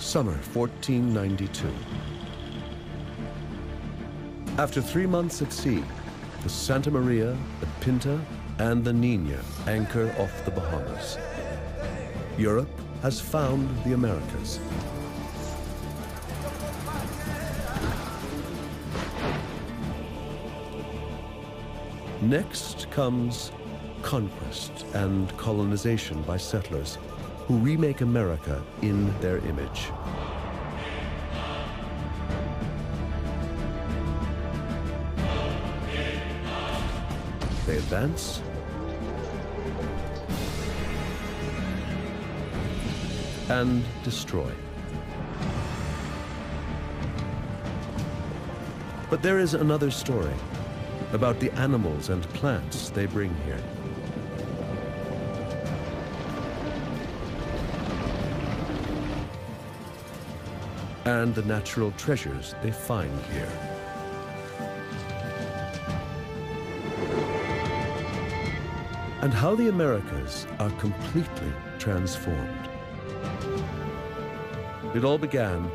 Summer 1492. After 3 months at sea, the Santa Maria, the Pinta, and the Nina anchor off the Bahamas. Europe has found the Americas. Next comes conquest and colonization by settlers who remake America in their image. They advance and destroy. But there is another story about the animals and plants they bring here. And the natural treasures they find here. And how the Americas are completely transformed. It all began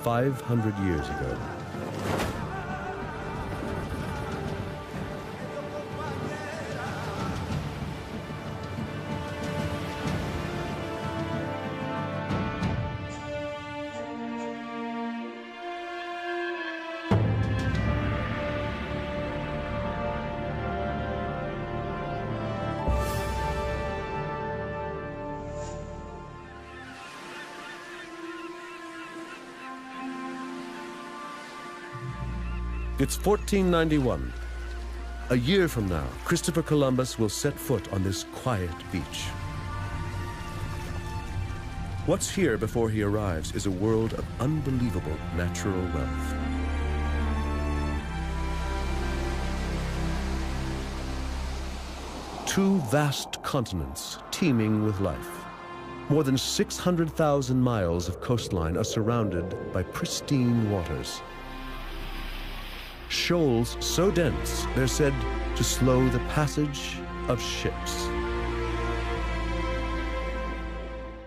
500 years ago. It's 1491. A year from now, Christopher Columbus will set foot on this quiet beach. What's here before he arrives is a world of unbelievable natural wealth. Two vast continents teeming with life. More than 600,000 miles of coastline are surrounded by pristine waters. Shoals so dense, they're said to slow the passage of ships.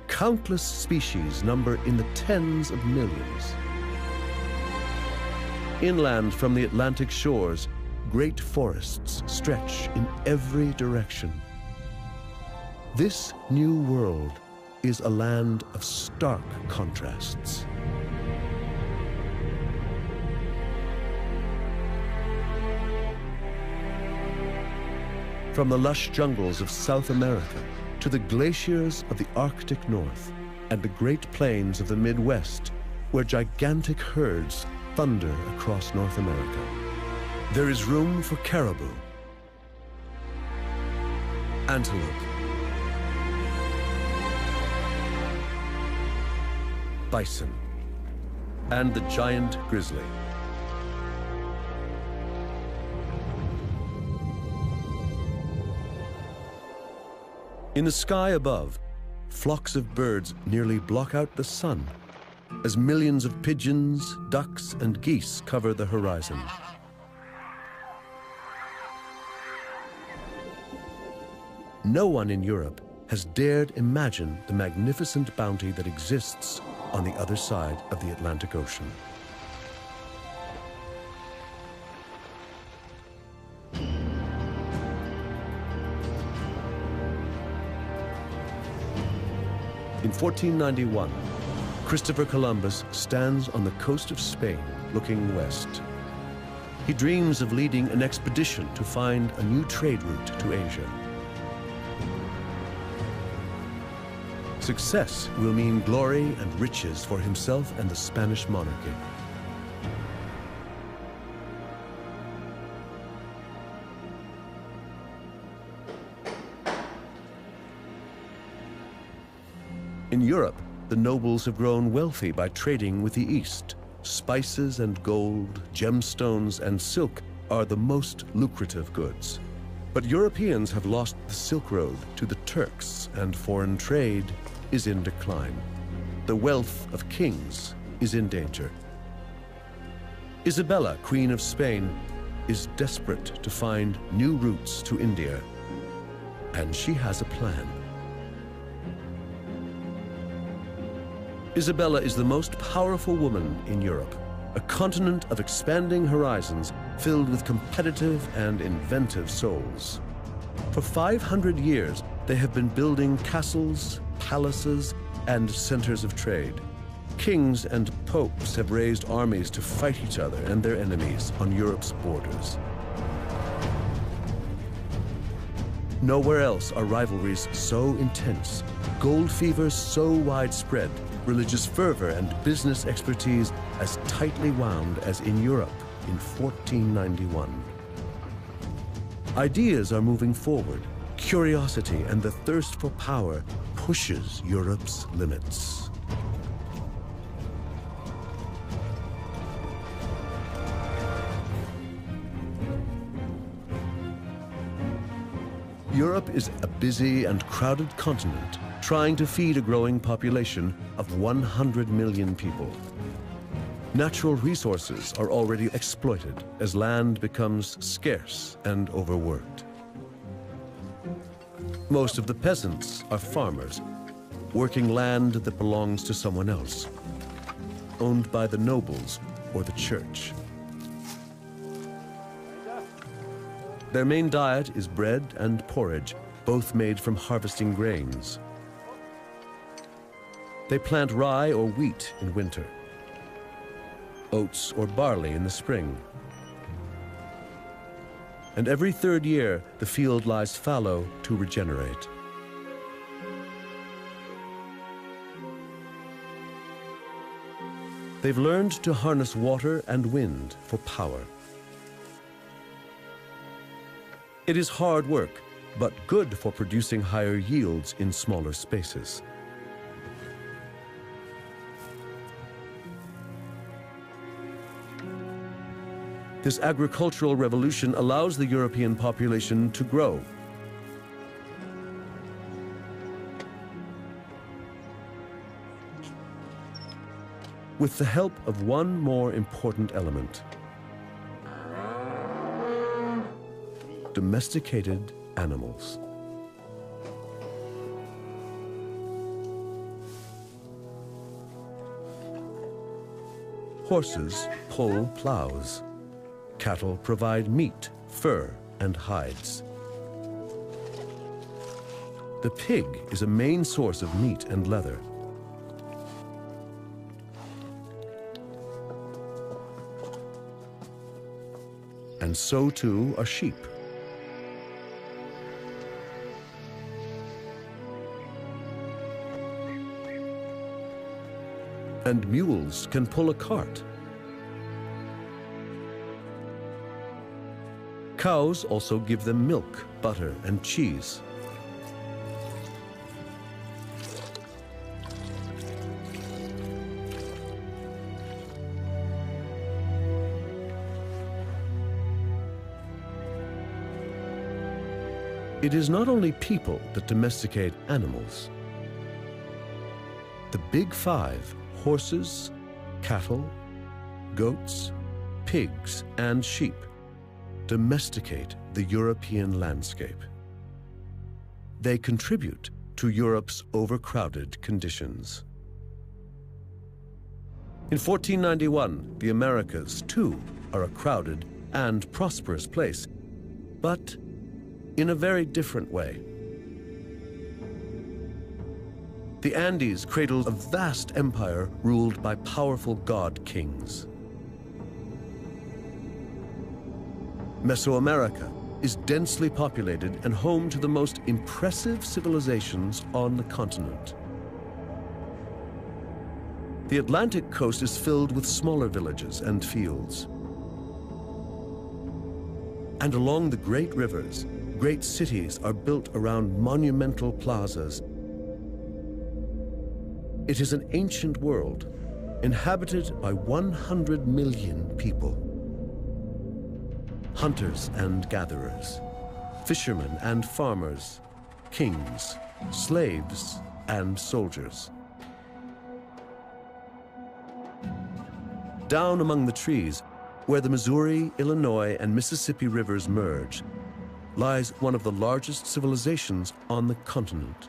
Countless species number in the tens of millions. Inland from the Atlantic shores, great forests stretch in every direction. This new world is a land of stark contrasts. From the lush jungles of South America to the glaciers of the Arctic North and the Great Plains of the Midwest, where gigantic herds thunder across North America, there is room for caribou, antelope, bison, and the giant grizzly. In the sky above, flocks of birds nearly block out the sun as millions of pigeons, ducks, and geese cover the horizon. No one in Europe has dared imagine the magnificent bounty that exists on the other side of the Atlantic Ocean. In 1491, Christopher Columbus stands on the coast of Spain, looking west. He dreams of leading an expedition to find a new trade route to Asia. Success will mean glory and riches for himself and the Spanish monarchy. In Europe, the nobles have grown wealthy by trading with the East. Spices and gold, gemstones and silk are the most lucrative goods. But Europeans have lost the Silk Road to the Turks, and foreign trade is in decline. The wealth of kings is in danger. Isabella, Queen of Spain, is desperate to find new routes to India, and she has a plan. Isabella is the most powerful woman in Europe, a continent of expanding horizons filled with competitive and inventive souls. For 500 years, they have been building castles, palaces, and centers of trade. Kings and popes have raised armies to fight each other and their enemies on Europe's borders. Nowhere else are rivalries so intense, gold fevers so widespread, religious fervor and business expertise as tightly wound as in Europe in 1491. Ideas are moving forward. Curiosity and the thirst for power pushes Europe's limits. Europe is a busy and crowded continent trying to feed a growing population of 100 million people. Natural resources are already exploited as land becomes scarce and overworked. Most of the peasants are farmers, working land that belongs to someone else, owned by the nobles or the church. Their main diet is bread and porridge, both made from harvesting grains. They plant rye or wheat in winter, oats or barley in the spring. And every third year, the field lies fallow to regenerate. They've learned to harness water and wind for power. It is hard work, but good for producing higher yields in smaller spaces. This agricultural revolution allows the European population to grow. With the help of one more important element: domesticated animals. Horses pull plows. Cattle provide meat, fur, and hides. The pig is a main source of meat and leather. And so too are sheep. And mules can pull a cart. Cows also give them milk, butter, and cheese. It is not only people that domesticate animals. The Big Five, horses, cattle, goats, pigs, and sheep, domesticate the European landscape. They contribute to Europe's overcrowded conditions. In 1491, the Americas, too, are a crowded and prosperous place, but in a very different way. The Andes cradled a vast empire ruled by powerful god kings. Mesoamerica is densely populated and home to the most impressive civilizations on the continent. The Atlantic coast is filled with smaller villages and fields. And along the great rivers, great cities are built around monumental plazas. It is an ancient world, inhabited by 100 million people. Hunters and gatherers, fishermen and farmers, kings, slaves, and soldiers. Down among the trees, where the Missouri, Illinois, and Mississippi rivers merge, lies one of the largest civilizations on the continent.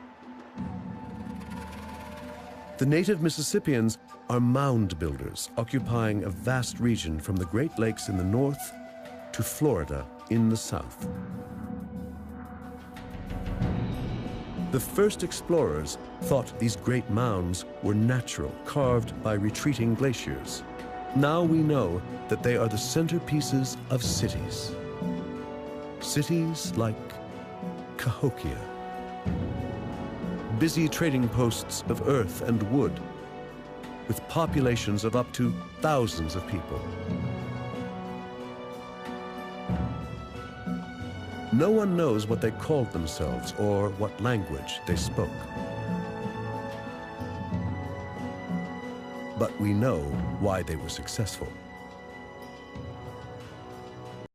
The native Mississippians are mound builders, occupying a vast region from the Great Lakes in the north to Florida in the south. The first explorers thought these great mounds were natural, carved by retreating glaciers. Now we know that they are the centerpieces of cities. Cities like Cahokia. Busy trading posts of earth and wood, with populations of up to thousands of people. No one knows what they called themselves or what language they spoke. But we know why they were successful.